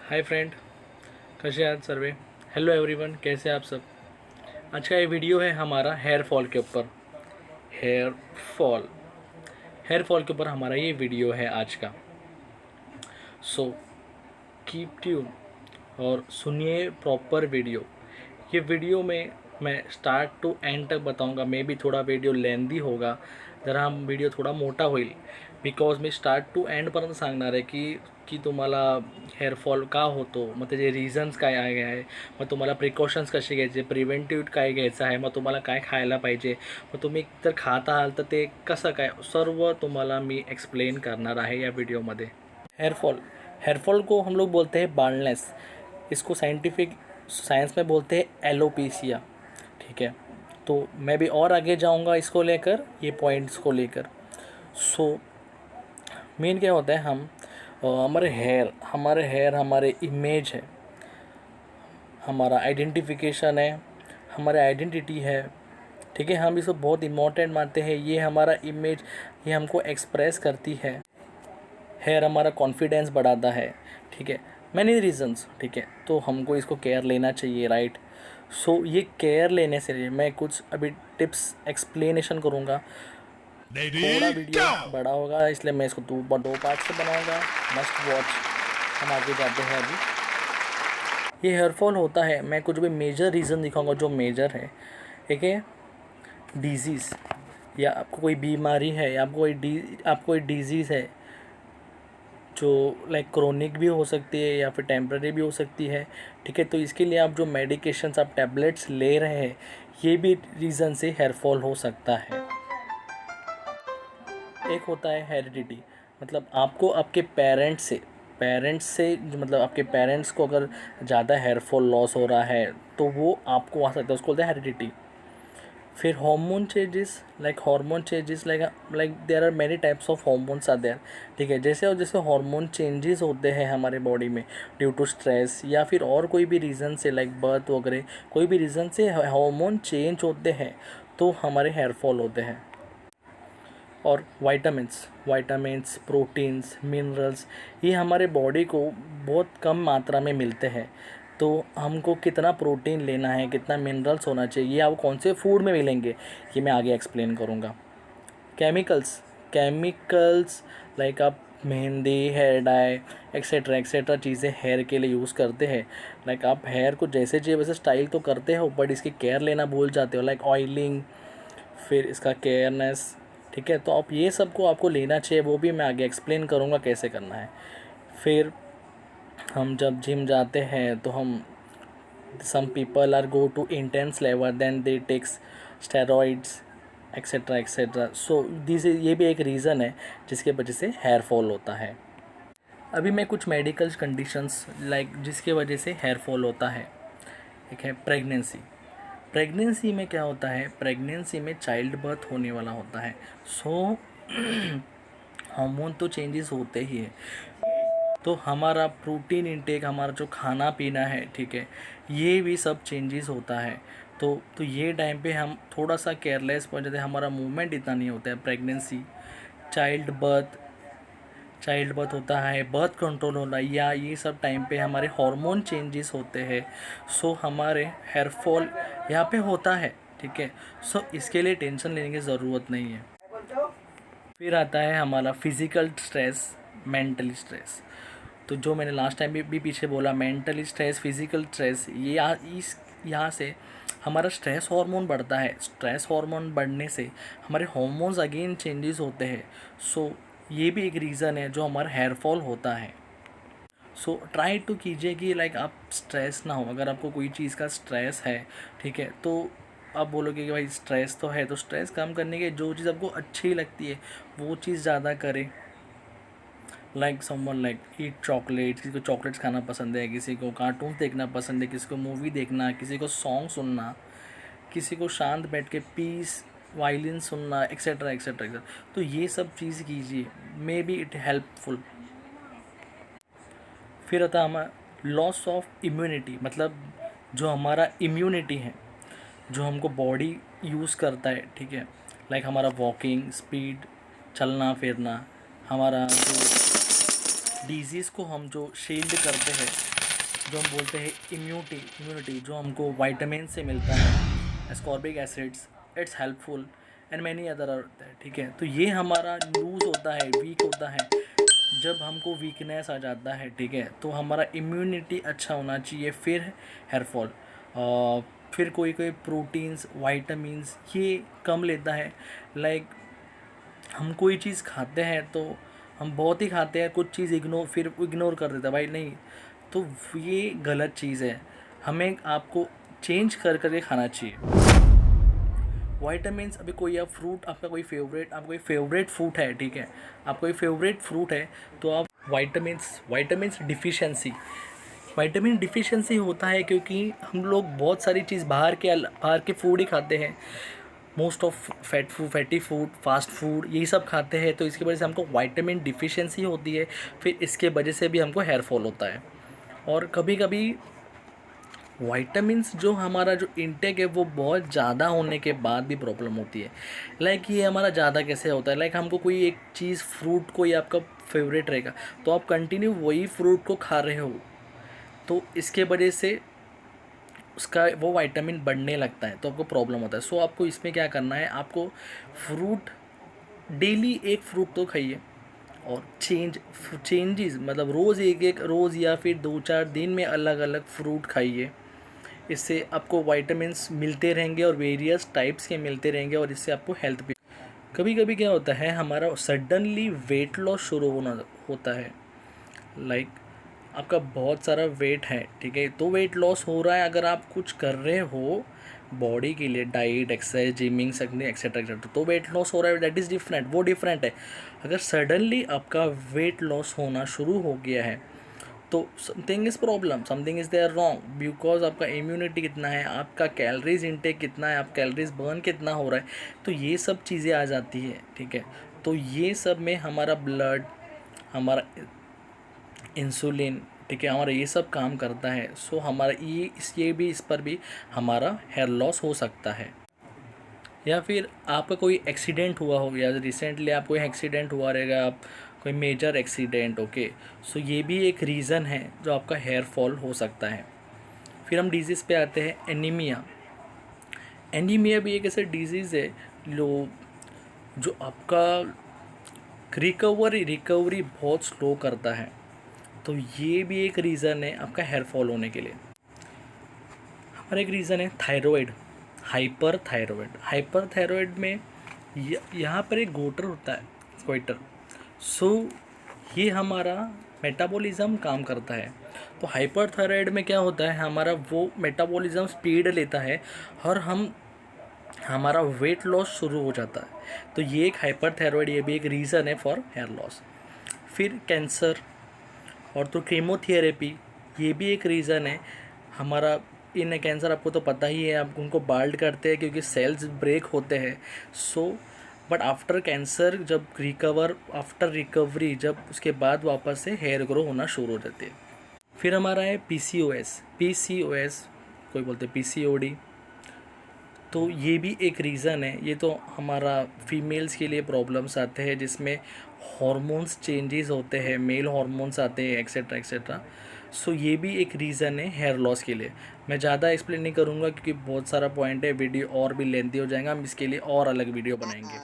Hi friend, कैसे हैं आप सर्वे। हेलो एवरीवन, कैसे हैं आप सब। आज का ये वीडियो है हमारा हेयर फॉल के ऊपर। हेयर फॉल हेयर फॉल के ऊपर हमारा ये वीडियो है आज का। सो कीप ट्यून और सुनिए प्रॉपर वीडियो। ये वीडियो में मैं स्टार्ट टू एंड तक बताऊंगा। मे बी थोड़ा वीडियो लेंदी होगा, जरा हम व्हिडिओ थोड़ा मोठा होईल, बिकॉज मी स्टार्ट टू एंडपर्यंत सांगणार आहे की तुम्हाला हेअरफॉल का होतो, मग त्याचे रिझन्स काय आहे, मग तुम्हाला प्रिकॉशन्स कसे घ्यायचे, प्रिव्हेंटिव्ह काय घ्यायचं आहे, मग तुम्हाला काय खायला पाहिजे, मग तुम्ही जर खात आहाल तर ते कसं काय, सर्व तुम्हाला मी एक्सप्लेन करणार आहे या वीडियोमध्ये। हेयरफॉल हेयरफॉल को हम लोग बोलते हैं बाल्डनेस। इसको साइंटिफिक साइंस में बोलते हैं एलोपेशिया। ठीक है, तो मैं भी और आगे जाऊंगा इसको लेकर, ये पॉइंट्स को लेकर। सो मेन क्या होता है, हम हमारे हेयर हमारे इमेज है, हमारा आइडेंटिफिकेशन है, हमारे आइडेंटिटी है। ठीक है, हम इसको बहुत इम्पोर्टेंट मानते हैं। ये हमारा इमेज, ये हमको एक्सप्रेस करती है। हेयर हमारा कॉन्फिडेंस बढ़ाता है। ठीक है, मैनी रीजंस। ठीक है, तो हमको इसको केयर लेना चाहिए, राइट। सो ये केयर लेने से मैं कुछ अभी टिप्स एक्सप्लेनेशन करूँगा। थोड़ा वीडियो बड़ा होगा, इसलिए मैं इसको दो पार्ट से बनाऊँगा। Must watch. हम आगे जाते हैं। अभी ये हेयरफॉल होता है, मैं कुछ भी मेजर रीज़न दिखाऊंगा जो मेजर है। ठीक है, डिजीज़, या आपको कोई बीमारी है, या आपको कोई डिजीज़ है जो लाइक क्रोनिक भी हो सकती है या फिर टेम्पररी भी हो सकती है। ठीक है, तो इसके लिए आप जो मेडिकेशंस, आप टैबलेट्स ले रहे हैं, ये भी रीज़न से हेयर फॉल हो सकता है। एक होता है हेरिडिटी, मतलब आपको आपके पेरेंट्स से मतलब आपके पेरेंट्स को अगर ज़्यादा हेयर फॉल लॉस हो रहा है तो वो आपको आ सकता है, उसको बोलते हैं हेरिडिटी। फिर hormone changes like there are many types of hormones are there. ठीक है, जैसे और जैसे हार्मोन चेंजेस होते हैं हमारे बॉडी में ड्यू टू स्ट्रेस या फिर और कोई भी रीज़न से, लाइक बर्थ वगैरह, कोई भी रीज़न से हार्मोन चेंज होते हैं तो हमारे हेयर फॉल होते हैं। और वाइटामिन्स, प्रोटीन्स, मिनरल्स, ये हमारे बॉडी को बहुत कम मात्रा में मिलते हैं। तो हमको कितना प्रोटीन लेना है, कितना मिनरल्स होना चाहिए, ये आपको कौन से फूड में मिलेंगे, ये मैं आगे एक्सप्लेन करूँगा। केमिकल्स लाइक आप मेहंदी, हेयर डाई, एक्सेट्रा चीज़ें हेयर के लिए यूज़ करते हैं। लाइक आप हेयर को जैसे चाहिए वैसे स्टाइल तो करते हो, बट इसकी केयर लेना भूल जाते हो, लाइक ऑयलिंग, फिर इसका केयरनेस। ठीक है, तो आप ये सब को आपको लेना चाहिए, वो भी मैं आगे एक्सप्लेन करूँगा कैसे करना है। फिर हम जब जिम जाते हैं तो हम some people are go to intense level, then they takes steroids, etcetera. So this ये भी एक रीज़न है जिसके वजह से हेयर फॉल होता है। अभी मैं कुछ मेडिकल कंडीशंस लाइक जिसके वजह से हेयर फॉल होता है। एक है प्रेगनेंसी में क्या होता है, प्रेगनेंसी में चाइल्ड बर्थ होने वाला होता है। सो हार्मोन तो चेंजेस होते ही है, तो हमारा प्रोटीन इंटेक, हमारा जो खाना पीना है, ठीक है, ये भी सब चेंजेस होता है। तो ये टाइम पे हम थोड़ा सा केयरलेस हो जाते हैं, हमारा मूवमेंट इतना नहीं होता है। प्रेगनेंसी, चाइल्ड बर्थ होता है, बर्थ कंट्रोल होना, या ये सब टाइम पे हमारे हार्मोन चेंजेस होते हैं। सो हमारे हेयर फॉल यहाँ पे होता है। ठीक है, सो इसके लिए टेंशन लेने की ज़रूरत नहीं है। फिर आता है हमारा फिज़िकल स्ट्रेस, मेंटली स्ट्रेस। तो जो मैंने लास्ट टाइम भी पीछे बोला, मेंटली स्ट्रेस, फिज़िकल स्ट्रेस, ये यहाँ से हमारा स्ट्रेस हार्मोन बढ़ता है। स्ट्रेस हार्मोन बढ़ने से हमारे हार्मोन्स अगेन चेंजेस होते हैं। सो ये भी एक रीज़न है जो हमारा हेयर फॉल होता है। सो ट्राई टू कीजिए कि लाइक आप स्ट्रेस ना हो। अगर आपको कोई चीज़ का स्ट्रेस है, ठीक है, तो आप बोलोगे कि भाई स्ट्रेस तो है, तो स्ट्रेस कम करने के जो चीज़ आपको अच्छी लगती है वो चीज़ ज़्यादा करें। Like someone like eat chocolate, किसी को चॉकलेट्स खाना पसंद है, किसी को कार्टून देखना पसंद है, किसी को मूवी देखना, किसी को सॉन्ग सुनना, किसी को शांत बैठ के पीस वायलिन सुनना, एक्सेट्रा। तो ये सब चीज़ कीजिए, मे बी इट हेल्पफुल। फिर आता है हमारा लॉस ऑफ इम्यूनिटी, मतलब जो हमारा इम्यूनिटी है, जो हमको बॉडी यूज़ करता है, ठीक है, लाइक हमारा वॉकिंग स्पीड, चलना फिरना, हमारा जो डिजीज़ को हम जो शील्ड करते हैं, जो हम बोलते हैं इम्यूनिटी जो हमको वाइटामिन से मिलता है, ascorbic acids, it's helpful and many other होता है, ठीक है। तो ये हमारा लूज़ होता है, वीक होता है, जब हमको वीकनेस आ जाता है, ठीक है, तो हमारा इम्यूनिटी अच्छा होना चाहिए, फिर हेयर फॉल। फिर कोई कोई प्रोटीन्स, वाइटामिन्स ये कम लेता है। लाइक हम कोई चीज़ खाते हैं तो हम बहुत ही खाते हैं, कुछ चीज़ इग्नोर कर देते हैं, भाई नहीं, तो ये गलत चीज़ है। हमें आपको चेंज कर करके खाना चाहिए। वाइटामिन्स, अभी कोई आप फ्रूट, आपका कोई फेवरेट फ्रूट है, ठीक है, आपका कोई फेवरेट फ्रूट है, तो आप वाइटामिन्स विटामिन डिफिशिएंसी होता है क्योंकि हम लोग बहुत सारी चीज़ बाहर के फूड ही खाते हैं। Most of fatty food, fast food यही सब खाते हैं, तो इसकी वजह से हमको विटामिन डिफिशिएंसी होती है। फिर इसके वजह से भी हमको हेयर फॉल होता है। और कभी कभी वाइटामिन्स जो हमारा जो इंटेक है वो बहुत ज़्यादा होने के बाद भी प्रॉब्लम होती है। लाइक ये हमारा ज़्यादा कैसे होता है, लाइक हमको कोई एक चीज़, फ्रूट कोई आपका फेवरेट रहेगा, तो आप कंटिन्यू वही फ्रूट को खा रहे हो, तो इसके वजह से उसका वो विटामिन बढ़ने लगता है, तो आपको प्रॉब्लम होता है। सो आपको इसमें क्या करना है, आपको फ्रूट डेली एक फ्रूट तो खाइए, और चेंजेस मतलब रोज़ या फिर 2-4 दिन में अलग अलग फ्रूट खाइए। इससे आपको वाइटामिन्स मिलते रहेंगे और वेरियस टाइप्स के मिलते रहेंगे, और इससे आपको हेल्थ भी। कभी कभी क्या होता है, हमारा सडनली वेट लॉस शुरू होना होता है। लाइक आपका बहुत सारा वेट है, ठीक है, तो वेट लॉस हो रहा है, अगर आप कुछ कर रहे हो बॉडी के लिए, डाइट, एक्सरसाइज, जिमिंग, सकने एक्सेट्रा एक्सेट्रा, तो वेट लॉस हो रहा है, दैट इज़ डिफरेंट, वो डिफरेंट है। अगर सडनली आपका वेट लॉस होना शुरू हो गया है, तो something is problem, something is there wrong, because आपका इम्यूनिटी कितना है, आपका कैलोरीज इनटेक कितना है, आप कैलोरीज बर्न कितना हो रहा है, तो ये सब चीज़ें आ जाती है, ठीक है। तो ये सब में हमारा ब्लड, हमारा इंसुलिन, ठीक है, हमारा ये सब काम करता है। सो हमारा इस पर भी हमारा हेयर लॉस हो सकता है। या फिर आपका कोई एक्सीडेंट हुआ हो, या रिसेंटली आपको एक्सीडेंट हुआ रहेगा, आप कोई मेजर एक्सीडेंट, ओके, सो ये भी एक रीज़न है जो आपका हेयर फॉल हो सकता है। फिर हम डिजीज़ पे आते हैं, एनीमिया। एनीमिया भी एक ऐसा डिजीज़ है जो आपका रिकवरी बहुत स्लो करता है, तो ये भी एक रीज़न है आपका हेयर फॉल होने के लिए। हमारा एक रीज़न है थायराइड, हाइपर थायराइड में यहाँ पर एक गोटर होता है, गोइटर। सो ये हमारा मेटाबॉलिज्म काम करता है। तो हाइपर थायराइड में क्या होता है, हमारा वो मेटाबॉलिज्म स्पीड लेता है, और हमारा वेट लॉस शुरू हो जाता है। तो ये एक हाइपर थायराइड, ये भी एक रीज़न है फॉर हेयर लॉस। फिर कैंसर और तो कीमोथेरेपी, ये भी एक रीज़न है हमारा। इन कैंसर आपको तो पता ही है, आप उनको बाल्ड करते हैं क्योंकि सेल्स ब्रेक होते हैं। सो बट आफ्टर कैंसर, जब आफ्टर रिकवरी, जब उसके बाद वापस से हेयर ग्रो होना शुरू हो जाती है। फिर हमारा है पीसीओएस, कोई बोलते हैं पीसीओडी, तो ये भी एक रीज़न है। ये तो हमारा फीमेल्स के लिए प्रॉब्लम्स आते हैं, जिसमें हॉर्मोन्स चेंजेस होते हैं, मेल हॉर्मोन्स आते हैं, एक्सेट्रा एक्सेट्रा। सो ये भी एक रीज़न है हेयर लॉस के लिए। मैं ज़्यादा एक्सप्लेन नहीं करूँगा क्योंकि बहुत सारा पॉइंट है, वीडियो और भी लेंथी हो जाएगा, हम इसके लिए और अलग वीडियो बनाएंगे।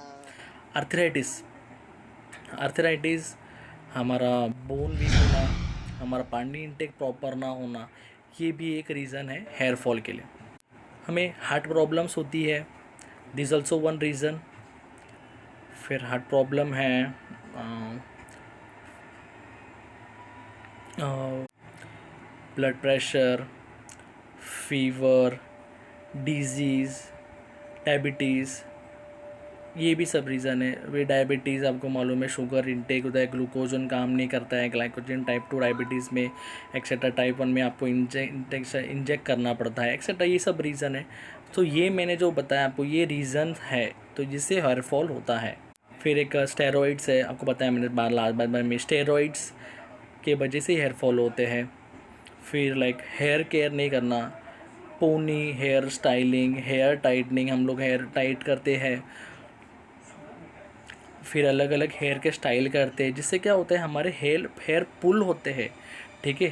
आर्थराइटिस, हमारा बोन वीक होना, हमारा पानी इंटेक प्रॉपर ना होना, ये भी एक रीज़न है हेयर फॉल के लिए। हमें हार्ट प्रॉब्लम्स होती है, दिस ऑल्सो वन रीज़न। फिर हार्ट प्रॉब्लम है, blood pressure, fever, disease, diabetes, ये भी सब रीज़न है। वे डायबिटीज़ आपको मालूम है, शुगर इंटेक होता है, ग्लूकोजन काम नहीं करता है, ग्लाइकोजन टाइप 2 डायबिटीज़ में एक्सेट्रा, टाइप 1 में आपको इंजेक्ट करना पड़ता है, एक्सेट्रा, ये सब रीज़न है। तो ये मैंने जो बताया आपको, ये रीज़न है तो जिससे हेयर फॉल होता है। फिर एक स्टेरॉइड्स है, आपको बताया मैंने बार में, स्टेरॉइड्स के वजह से हेयर फॉल होते हैं। फिर लाइक हेयर केयर नहीं करना, pony hair styling, hair tightening, हम लोग हेयर टाइट करते हैं, फिर अलग अलग हेयर के स्टाइल करते हैं, जिससे क्या होता है, हमारे हेयर पुल होते हैं, ठीक है,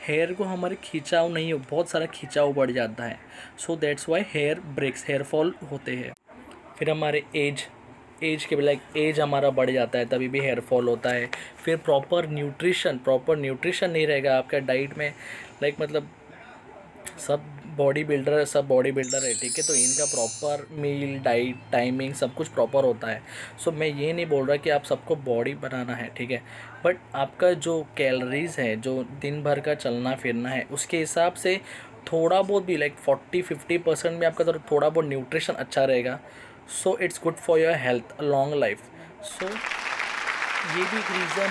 हेयर को हमारे खिंचाव नहीं हो, बहुत सारा खिंचाव बढ़ जाता है, so that's why hair breaks, hair fall होते हैं। फिर हमारे एज के लाइक एज हमारा बढ़ जाता है तभी भी हेयर फॉल होता है। फिर प्रॉपर न्यूट्रिशन नहीं रहेगा आपका डाइट में, लाइक मतलब सब बॉडी बिल्डर है, ठीक है, तो इनका प्रॉपर मील डाइट टाइमिंग सब कुछ प्रॉपर होता है। सो मैं ये नहीं बोल रहा कि आप सबको बॉडी बनाना है, ठीक है, बट आपका जो कैलोरीज है, जो दिन भर का चलना फिरना है, उसके हिसाब से थोड़ा बहुत भी लाइक 40-50% में आपका थोड़ा बहुत न्यूट्रिशन अच्छा रहेगा, so it's good for your health long life. So ये भी एक रीज़न